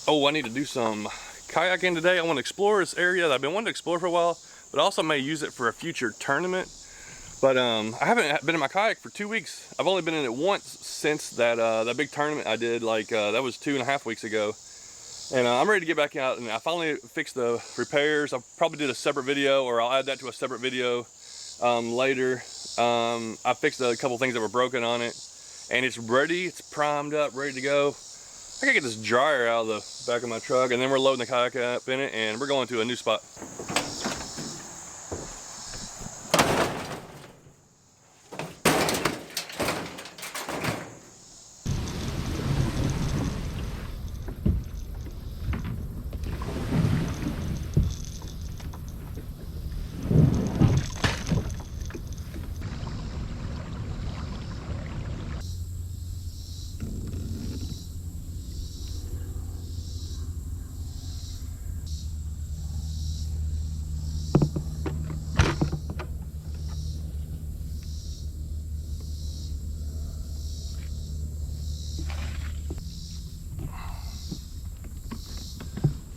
Oh, I need to do some kayaking today. I want to explore this area that I've been wanting to explore for a while, but I also may use it for a future tournament. But I haven't been in my kayak for 2 weeks. I've only been in it once since that that big tournament I did, like that was 2.5 weeks ago. And I'm ready to get back out, and I finally fixed the repairs. I'll probably do a separate video, or I'll add that to a separate video later. I fixed a couple things that were broken on it, and it's ready. It's primed up, ready to go. I gotta get this dryer out of the back of my truck, and then we're loading the kayak up in it, and we're going to a new spot.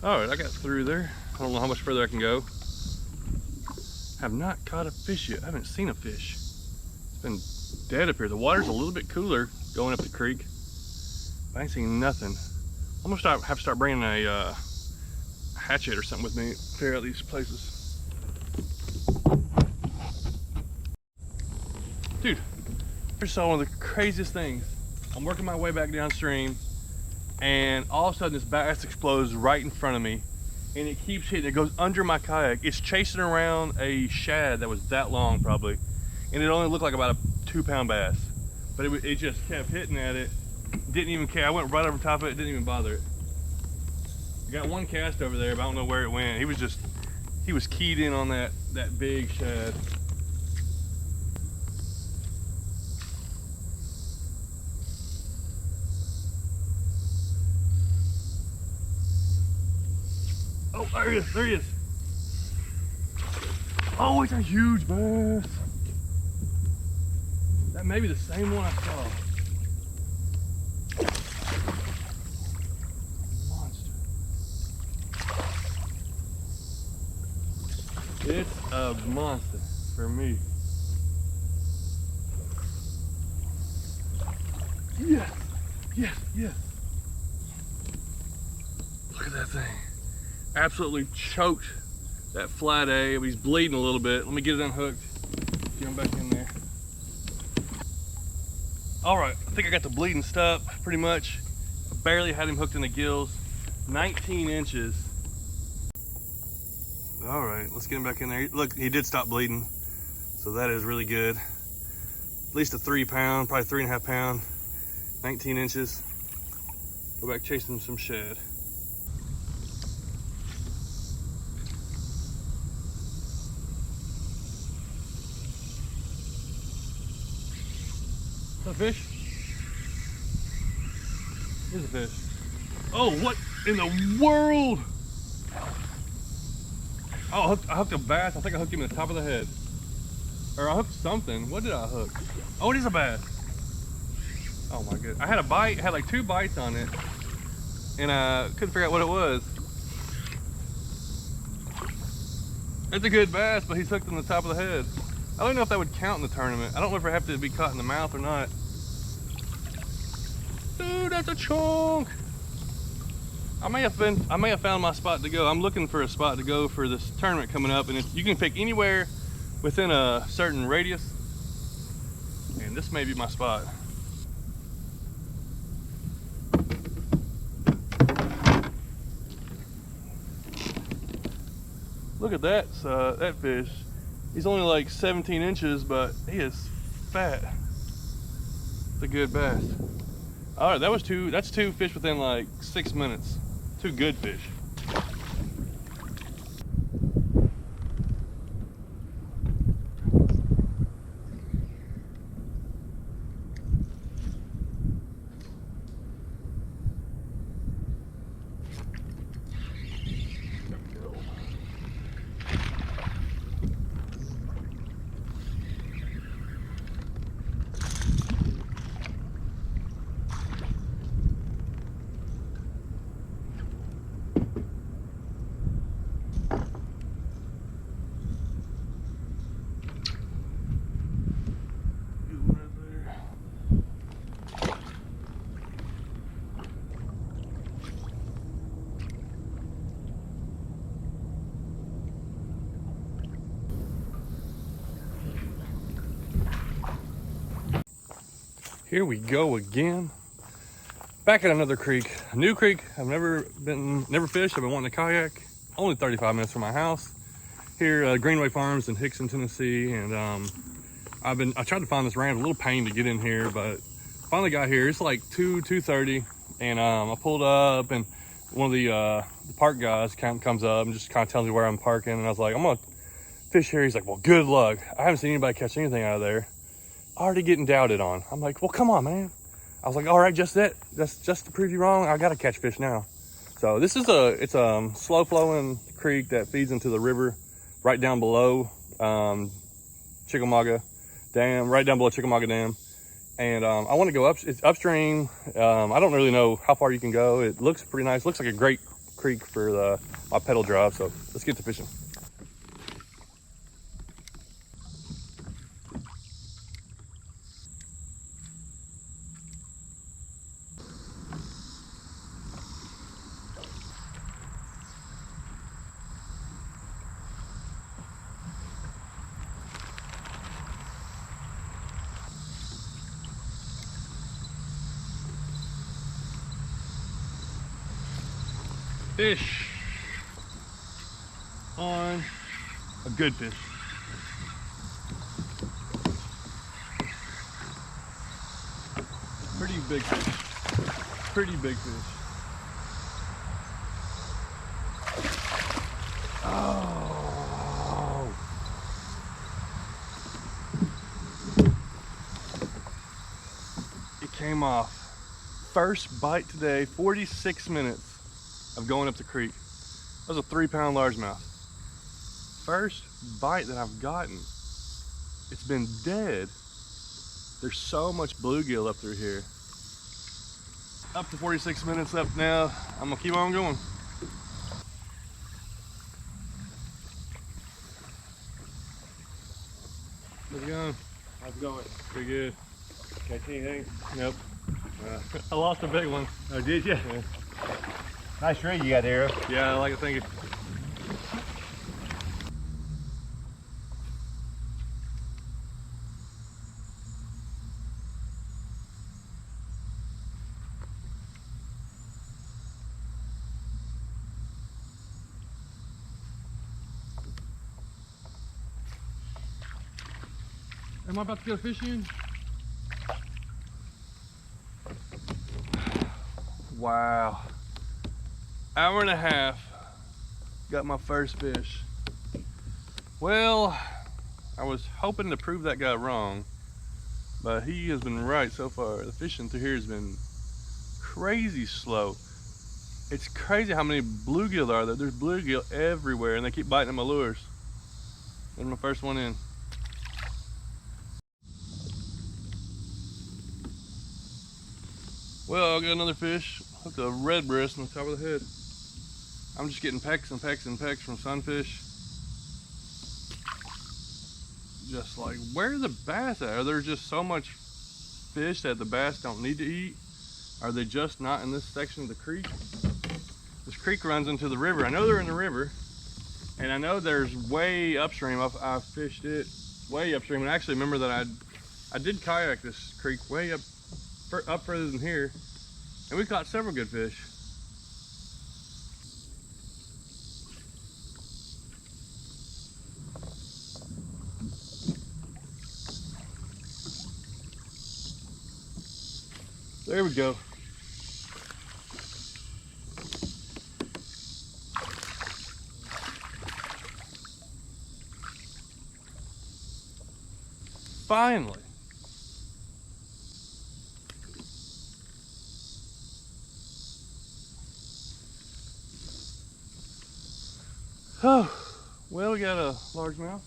All right, I got through there. I don't know how much further I can go. Have not caught a fish yet. I haven't seen a fish. It's been dead up here. The water's a little bit cooler going up the creek. I ain't seen nothing. I'm gonna have to start bringing a hatchet or something with me to clear out these places. Dude, I just saw one of the craziest things. I'm working my way back downstream, and all of a sudden this bass explodes right in front of me, and it keeps hitting. It goes under my kayak. It's chasing around a shad that was that long probably, and it only looked like about a 2-pound bass, but it just kept hitting at it. Didn't even care. I went right over top of it. Didn't even bother it. I got one cast over there, but I don't know where it went. He was keyed in on that big shad. Oh, there he is, there he is. Oh, it's a huge bass. That may be the same one I saw. Monster. It's a monster for me. Yes, yes, yes. Look at that thing. Absolutely choked that flat A. He's bleeding a little bit. Let me get it unhooked. Get him back in there. All right, I think I got the bleeding stop pretty much. I barely had him hooked in the gills. 19 inches. All right, let's get him back in there. Look, he did stop bleeding, so that is really good. At least a 3-pound, probably 3.5 pound. 19 inches. Go back chasing some shad. A fish? Here's a fish. Oh, what in the world? Oh, I hooked a bass. I think I hooked him in the top of the head. Or I hooked something. What did I hook? Oh, it is a bass. Oh my goodness. I had a bite. It had like 2 bites on it, and I couldn't figure out what it was. It's a good bass, but he's hooked in the top of the head. I don't know if that would count in the tournament. I don't know if I have to be caught in the mouth or not. Dude, that's a chunk. I may have found my spot to go. I'm looking for a spot to go for this tournament coming up, and you can pick anywhere within a certain radius, and this may be my spot. Look at that, that fish. He's only like 17 inches, but he is fat. It's a good bass. All right, that's 2 fish within like 6 minutes. 2 good fish. Here we go again. Back at another creek, a new creek. I've never fished. I've been wanting to kayak. Only 35 minutes from my house. Here, Greenway Farms in Hickson, Tennessee, and I tried to find this ramp. A little pain to get in here, but finally got here. It's like 2:30, and I pulled up, and one of the park guys comes up and just kind of tells me where I'm parking, and I was like, I'm gonna fish here. He's like, well, good luck. I haven't seen anybody catch anything out of there. Already getting doubted on. I'm like, well, come on, man. I was like, all right, that's just to prove you wrong. I gotta catch fish now. So this is it's a slow flowing creek that feeds into the river right down below Chickamauga Dam, right down below Chickamauga Dam. And I want to go up. It's upstream. I don't really know how far you can go. It looks pretty nice. Looks like a great creek for my pedal drive. So let's get to fishing. Fish on a good fish. Pretty big fish. Pretty big fish. Oh. It came off. First bite today, 46 minutes. Of going up the creek. That was a 3-pound largemouth. First bite that I've gotten. It's been dead. There's so much bluegill up through here. Up to 46 minutes up now. I'm gonna keep on going. How's it going? How's it going? Pretty good. Catch anything? Nope. I lost a big one. Oh, did you? Yeah. Nice rig you got there. Yeah, I like it. Thank you. Am I about to go fishing? Wow. Hour and a half, got my first fish. Well, I was hoping to prove that guy wrong, but he has been right so far. The fishing through here has been crazy slow. It's crazy how many bluegill are there. There's bluegill everywhere, and they keep biting my lures. There's my first one in. Well, I got another fish. Hooked a red breast on the top of the head. I'm just getting pecks and pecks and pecks from sunfish. Just like, where are the bass at? Are there just so much fish that the bass don't need to eat? Are they just not in this section of the creek? This creek runs into the river. I know they're in the river, and I know there's way upstream. I fished it way upstream, and I actually remember that I did kayak this creek way up further than here, and we caught several good fish. There we go. Finally. Oh, well, we got a largemouth.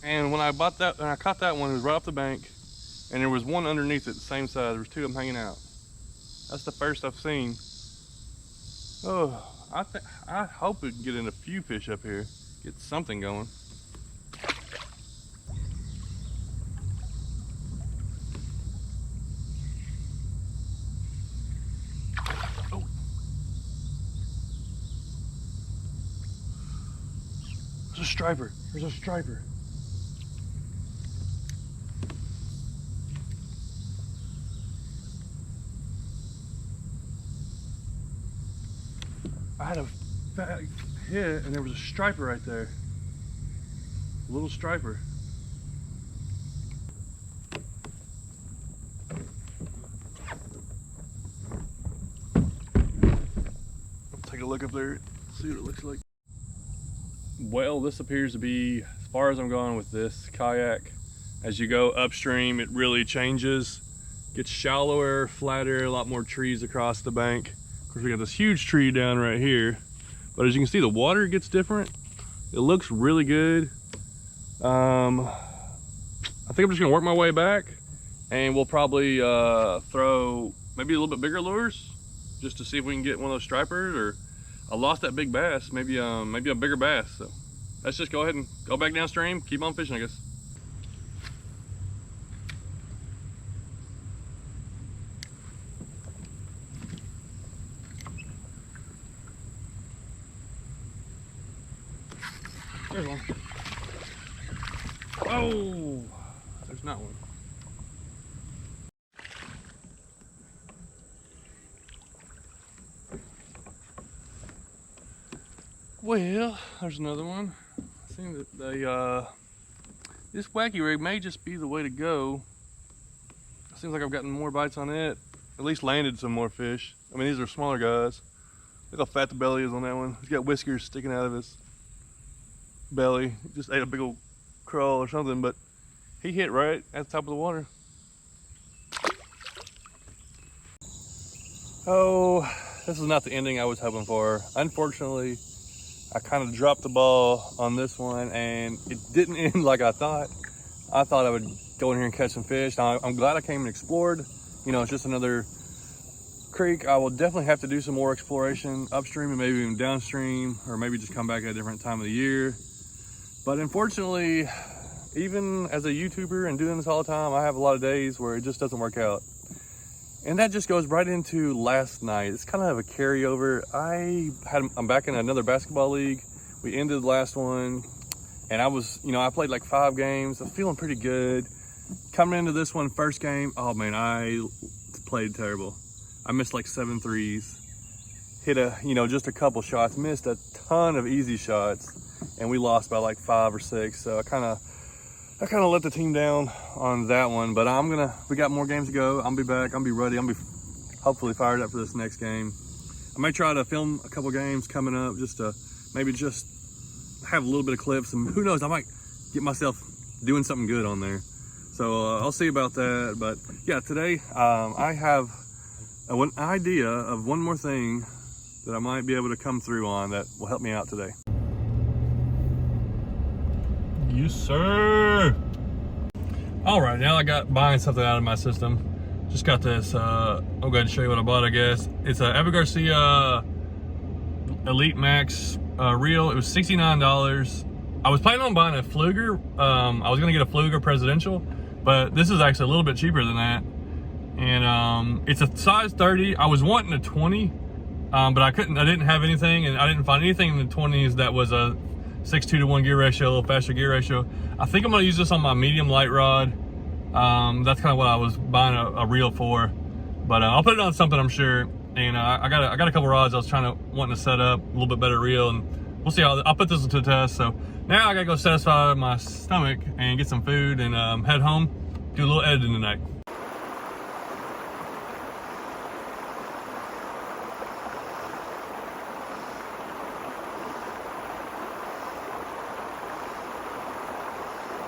And when I caught that one, it was right off the bank. And there was one underneath it the same size. There was two of them hanging out. That's the first I've seen. Oh, I hope we can get in a few fish up here. Get something going. Oh. There's a striper. There's a striper. I had a fat hit and there was a striper right there. A little striper. Take a look up there, see what it looks like. Well, this appears to be as far as I'm going with this kayak. As you go upstream, it really changes. Gets shallower, flatter, a lot more trees across the bank. Of course, we got this huge tree down right here. But as you can see, the water gets different. It looks really good. I think I'm just gonna work my way back and we'll probably throw maybe a little bit bigger lures just to see if we can get one of those stripers, or I lost that big bass, maybe a bigger bass. So let's just go ahead and go back downstream, keep on fishing, I guess. There's one. Oh, there's not one. Well, there's another one. I think that they, this wacky rig may just be the way to go. Seems like I've gotten more bites on it. At least landed some more fish. I mean, these are smaller guys. Look how fat the belly is on that one. He's got whiskers sticking out of his belly. He just ate a big old crawl or something, but he hit right at the top of the water. Oh, this is not the ending I was hoping for. Unfortunately, I kind of dropped the ball on this one and it didn't end like I thought. I thought I would go in here and catch some fish. Now, I'm glad I came and explored. You know, it's just another creek. I will definitely have to do some more exploration upstream and maybe even downstream, or maybe just come back at a different time of the year. But unfortunately, even as a YouTuber and doing this all the time, I have a lot of days where it just doesn't work out. And that just goes right into last night. It's kind of a carryover. I'm back in another basketball league. We ended the last one and I was, you know, I played like 5 games. I'm feeling pretty good. Coming into this one, first game, oh man, I played terrible. I missed like 7 threes. Hit just a couple shots, missed a ton of easy shots, and we lost by like 5 or 6. So I kind of let the team down on that one, but we got more games to go. I'll be back, I'll be ready, I'll be hopefully fired up for this next game. I may try to film a couple games coming up just to maybe just have a little bit of clips, and who knows, I might get myself doing something good on there. So I'll see about that. But yeah, today I have an idea of one more thing that I might be able to come through on that will help me out today. Yes, sir. All right, now I got buying something out of my system. Just got this, I'll go ahead and show you what I bought, I guess. It's a Evan Garcia Elite Max reel. It was $69. I was planning on buying a Fluger. I was gonna get a Fluger Presidential, but this is actually a little bit cheaper than that. And it's a size 30. I was wanting a 20, but I didn't have anything, and I didn't find anything in the 20s that was a 6:2 to 1 gear ratio, a little faster gear ratio. I think I'm gonna use this on my medium light rod. That's kind of what I was buying a reel for, but I'll put it on something, I'm sure. And I got a couple rods I was wanting to set up a little bit better reel, and we'll see how I'll put this to the test. So now I gotta go satisfy my stomach and get some food and head home, do a little editing tonight.